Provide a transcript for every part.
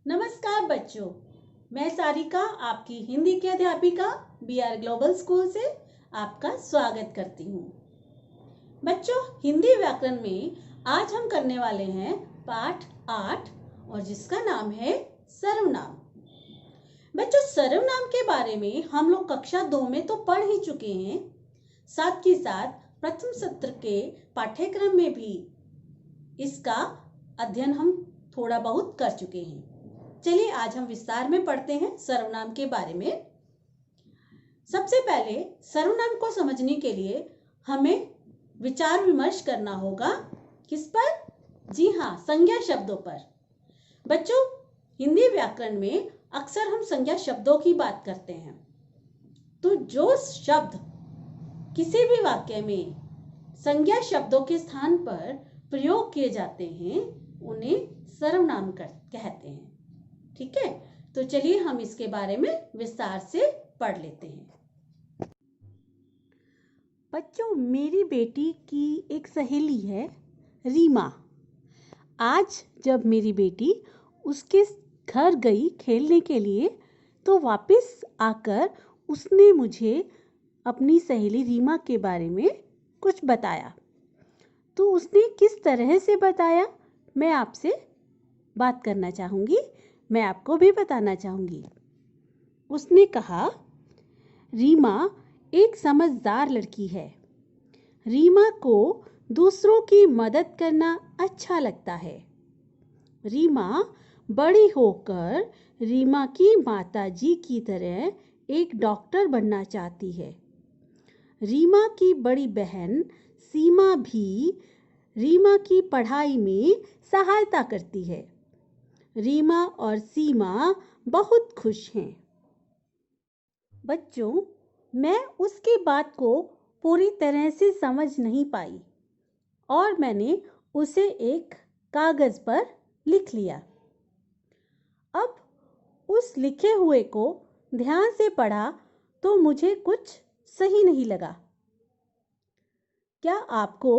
नमस्कार बच्चों, मैं सारिका आपकी हिंदी की अध्यापिका BR ग्लोबल स्कूल से आपका स्वागत करती हूँ। बच्चों, हिंदी व्याकरण में आज हम करने वाले हैं पाठ 8 और जिसका नाम है सर्वनाम। बच्चों, सर्वनाम के बारे में हम लोग कक्षा 2 में तो पढ़ ही चुके हैं, साथ ही साथ प्रथम सत्र के पाठ्यक्रम में भी इसका अध्ययन हम थोड़ा बहुत कर चुके हैं। चलिए आज हम विस्तार में पढ़ते हैं सर्वनाम के बारे में। सबसे पहले सर्वनाम को समझने के लिए हमें विचार विमर्श करना होगा। किस पर? जी हाँ, संज्ञा शब्दों पर। बच्चों, हिंदी व्याकरण में अक्सर हम संज्ञा शब्दों की बात करते हैं। तो जो शब्द किसी भी वाक्य में संज्ञा शब्दों के स्थान पर प्रयोग किए जाते हैं उन्हें सर्वनाम कहते हैं। ठीक है, तो चलिए हम इसके बारे में विस्तार से पढ़ लेते हैं। बच्चों, मेरी बेटी की एक सहेली है रीमा। आज जब मेरी बेटी उसके घर गई खेलने के लिए तो वापस आकर उसने मुझे अपनी सहेली रीमा के बारे में कुछ बताया। तो उसने किस तरह से बताया मैं आपसे बात करना चाहूँगी, मैं आपको भी बताना चाहूँगी। उसने कहा, रीमा एक समझदार लड़की है। रीमा को दूसरों की मदद करना अच्छा लगता है। रीमा बड़ी होकर रीमा की माताजी की तरह एक डॉक्टर बनना चाहती है। रीमा की बड़ी बहन सीमा भी रीमा की पढ़ाई में सहायता करती है। रीमा और सीमा बहुत खुश हैं। बच्चों, मैं उसकी बात को पूरी तरह से समझ नहीं पाई और मैंने उसे एक कागज पर लिख लिया। अब उस लिखे हुए को ध्यान से पढ़ा तो मुझे कुछ सही नहीं लगा। क्या आपको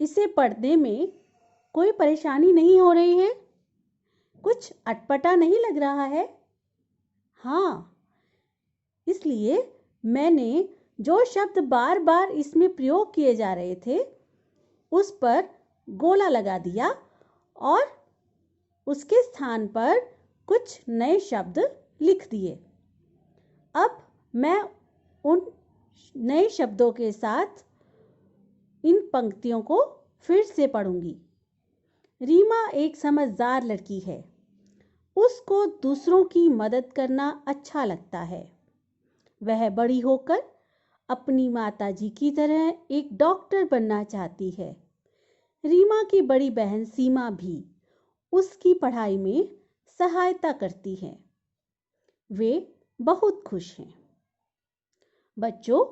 इसे पढ़ने में कोई परेशानी नहीं हो रही है? कुछ अटपटा नहीं लग रहा है? हाँ, इसलिए मैंने जो शब्द बार बार इसमें प्रयोग किए जा रहे थे उस पर गोला लगा दिया और उसके स्थान पर कुछ नए शब्द लिख दिए। अब मैं उन नए शब्दों के साथ इन पंक्तियों को फिर से पढ़ूंगी। रीमा एक समझदार लड़की है। उसको दूसरों की मदद करना अच्छा लगता है। वह बड़ी होकर अपनी माताजी की तरह एक डॉक्टर बनना चाहती है। रीमा की बड़ी बहन सीमा भी उसकी पढ़ाई में सहायता करती है। वे बहुत खुश हैं। बच्चों,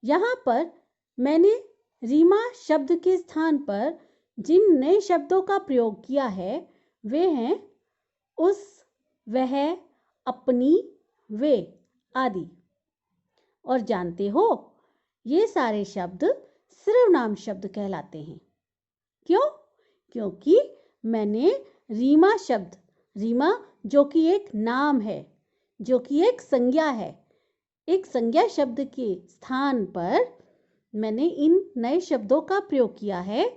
यहाँ पर मैंने रीमा शब्द के स्थान पर जिन नए शब्दों का प्रयोग किया है वे हैं उस, वह, अपनी, वे आदि। और जानते हो, ये सारे शब्द सर्वनाम शब्द कहलाते हैं। क्यों? क्योंकि मैंने रीमा शब्द, रीमा जो कि एक नाम है, जो कि एक संज्ञा है, एक संज्ञा शब्द के स्थान पर मैंने इन नए शब्दों का प्रयोग किया है,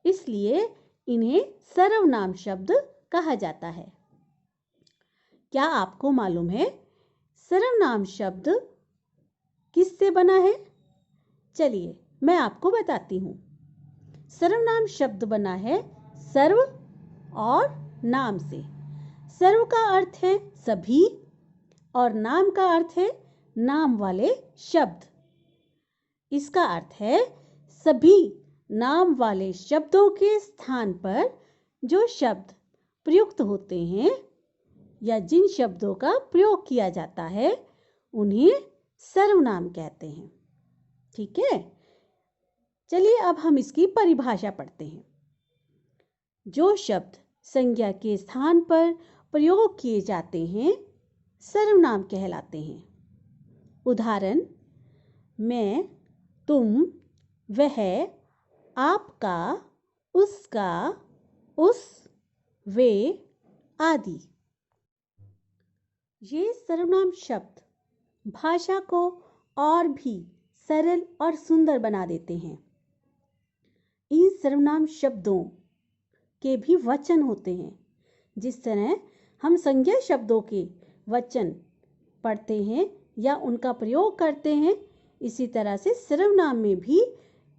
इसलिए इन्हें सर्वनाम शब्द कहा जाता है। क्या आपको मालूम है सर्वनाम शब्द किससे बना है? चलिए मैं आपको बताती हूँ। सर्वनाम शब्द बना है सर्व और नाम से। सर्व का अर्थ है सभी और नाम का अर्थ है नाम वाले शब्द। इसका अर्थ है सभी नाम वाले शब्दों के स्थान पर जो शब्द प्रयुक्त होते हैं या जिन शब्दों का प्रयोग किया जाता है उन्हें सर्वनाम कहते हैं। ठीक है, चलिए अब हम इसकी परिभाषा पढ़ते हैं। जो शब्द संज्ञा के स्थान पर प्रयोग किए जाते हैं सर्वनाम कहलाते हैं। उदाहरण, मैं, तुम, वह, आपका, उसका, उस, वे आदि। ये सर्वनाम शब्द भाषा को और भी सरल और सुंदर बना देते हैं। इन सर्वनाम शब्दों के भी वचन होते हैं। जिस तरह हम संज्ञा शब्दों के वचन पढ़ते हैं या उनका प्रयोग करते हैं, इसी तरह से सर्वनाम में भी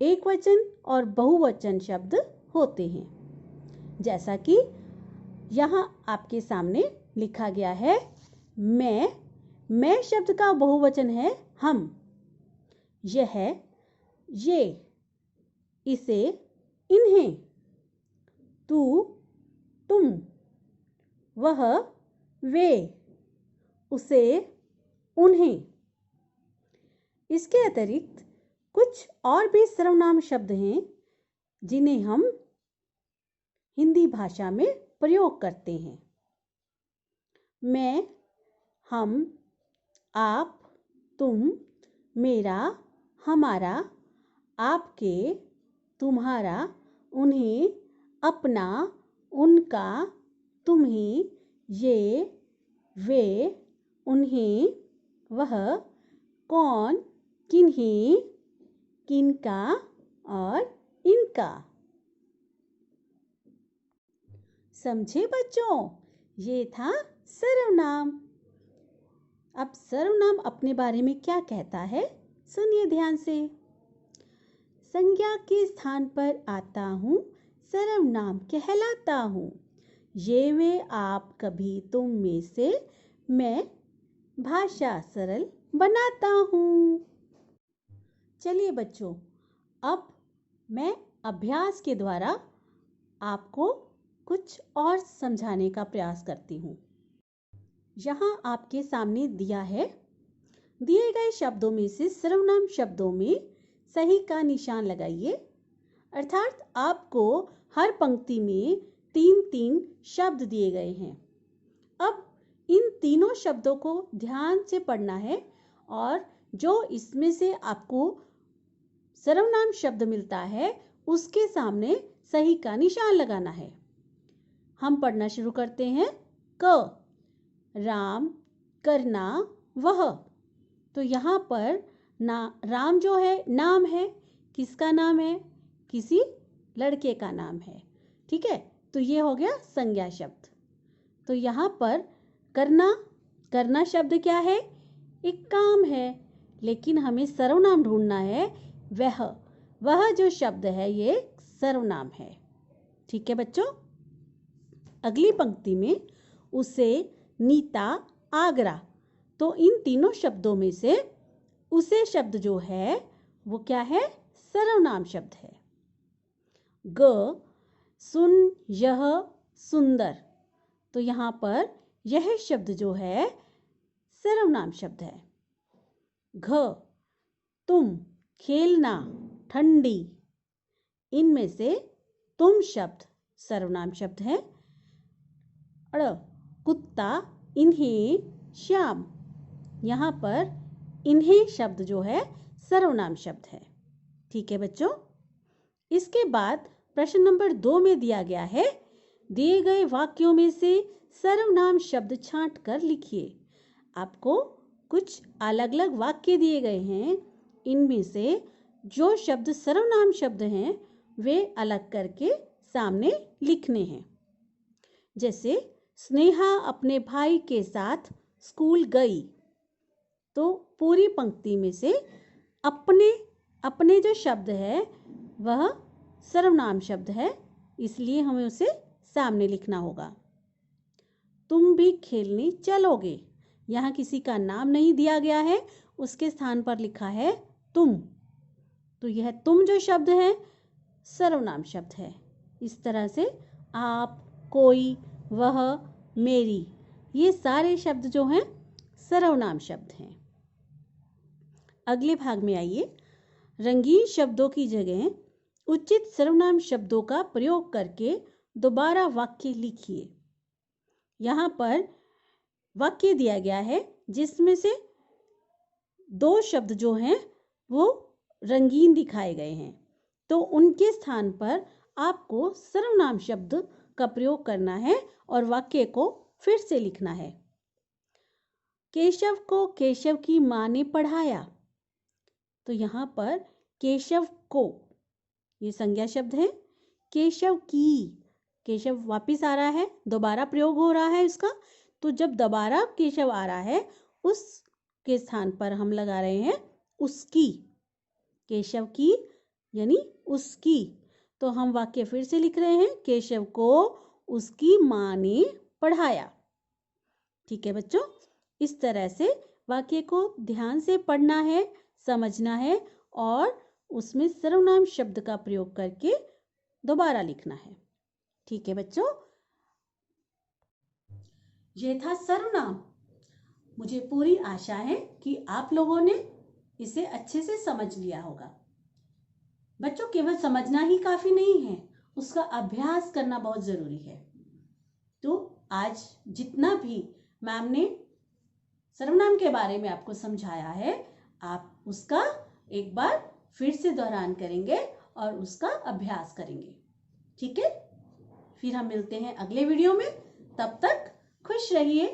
एक वचन और बहुवचन शब्द होते हैं। जैसा कि यहाँ आपके सामने लिखा गया है, मैं शब्द का बहुवचन है हम, यह, ये, इसे, इन्हें, तू, तुम, वह, वे, उसे, उन्हें। इसके अतिरिक्त कुछ और भी सर्वनाम शब्द हैं जिन्हें हम हिंदी भाषा में प्रयोग करते हैं। मैं, हम, आप, तुम, मेरा, हमारा, आपके, तुम्हारा, उन्हें, अपना, उनका, तुम्हें, ये, वे, उन्हें, वह, कौन, किन्हें, किनका और इनका। समझे बच्चों? ये था सर्वनाम। अब सर्वनाम अपने बारे में क्या कहता है, सुनिए ध्यान से। संज्ञा के स्थान पर आता हूँ, सर्वनाम कहलाता हूँ। ये वे आप कभी तुम में से मैं भाषा सरल बनाता हूँ। चलिए बच्चों, अब मैं अभ्यास के द्वारा आपको कुछ और समझाने का प्रयास करती हूँ। यहाँ आपके सामने दिया है, दिए गए शब्दों में से सर्वनाम शब्दों में सही का निशान लगाइए। अर्थात आपको हर पंक्ति में 3-3 शब्द दिए गए हैं। अब इन तीनों शब्दों को ध्यान से पढ़ना है और जो इसमें से आपको सर्वनाम शब्द मिलता है उसके सामने सही का निशान लगाना है। हम पढ़ना शुरू करते हैं। क, राम, करना, वह। तो यहाँ पर राम जो है नाम है, किसका नाम है? किसी लड़के का नाम है। ठीक है, तो ये हो गया संज्ञा शब्द। तो यहाँ पर करना शब्द क्या है? एक काम है, लेकिन हमें सर्वनाम ढूंढना है। वह जो शब्द है ये सर्वनाम है। ठीक है बच्चों, अगली पंक्ति में उसे, नीता, आगरा। तो इन तीनों शब्दों में से उसे शब्द जो है वो क्या है? सर्वनाम शब्द है। ग, सुन, यह, सुंदर। तो यहाँ पर यह शब्द जो है सर्वनाम शब्द है। घ, तुम, खेलना, ठंडी। इनमें से तुम शब्द सर्वनाम शब्द है। अड़, कुत्ता, इन्हें, श्याम। यहाँ पर इन्हें शब्द जो है सर्वनाम शब्द है। ठीक है बच्चों, इसके बाद प्रश्न नंबर 2 में दिया गया है, दिए गए वाक्यों में से सर्वनाम शब्द छांट कर लिखिए। आपको कुछ अलग अलग वाक्य दिए गए हैं, इनमें से जो शब्द सर्वनाम शब्द हैं वे अलग करके सामने लिखने हैं। जैसे स्नेहा अपने भाई के साथ स्कूल गई। तो पूरी पंक्ति में से अपने जो शब्द है वह सर्वनाम शब्द है, इसलिए हमें उसे सामने लिखना होगा। तुम भी खेलने चलोगे। यहाँ किसी का नाम नहीं दिया गया है, उसके स्थान पर लिखा है तुम। तो यह तुम जो शब्द है सर्वनाम शब्द है। इस तरह से आप, कोई, वह, मेरी, ये सारे शब्द जो हैं सर्वनाम शब्द हैं। अगले भाग में आइए, रंगीन शब्दों की जगह उचित सर्वनाम शब्दों का प्रयोग करके दोबारा वाक्य लिखिए। यहाँ पर वाक्य दिया गया है जिसमें से 2 शब्द जो हैं वो रंगीन दिखाए गए हैं, तो उनके स्थान पर आपको सर्वनाम शब्द का प्रयोग करना है और वाक्य को फिर से लिखना है। केशव को केशव की माँ ने पढ़ाया। तो यहाँ पर केशव को, ये संज्ञा शब्द है। केशव की, केशव वापिस आ रहा है, दोबारा प्रयोग हो रहा है इसका। तो जब दोबारा केशव आ रहा है, उसके स्थान पर हम लगा रहे हैं उसकी। केशव की यानी उसकी। तो हम वाक्य फिर से लिख रहे हैं, केशव को उसकी माँ ने पढ़ाया। ठीक है बच्चों, इस तरह से वाक्य को ध्यान से पढ़ना है, समझना है और उसमें सर्वनाम शब्द का प्रयोग करके दोबारा लिखना है। ठीक है बच्चों, यह था सर्वनाम। मुझे पूरी आशा है कि आप लोगों ने इसे अच्छे से समझ लिया होगा। बच्चों, केवल समझना ही काफी नहीं है, उसका अभ्यास करना बहुत जरूरी है। तो आज जितना भी मैम ने सर्वनाम के बारे में आपको समझाया है, आप उसका एक बार फिर से दोहरान करेंगे और उसका अभ्यास करेंगे। ठीक है, फिर हम मिलते हैं अगले वीडियो में। तब तक खुश रहिए।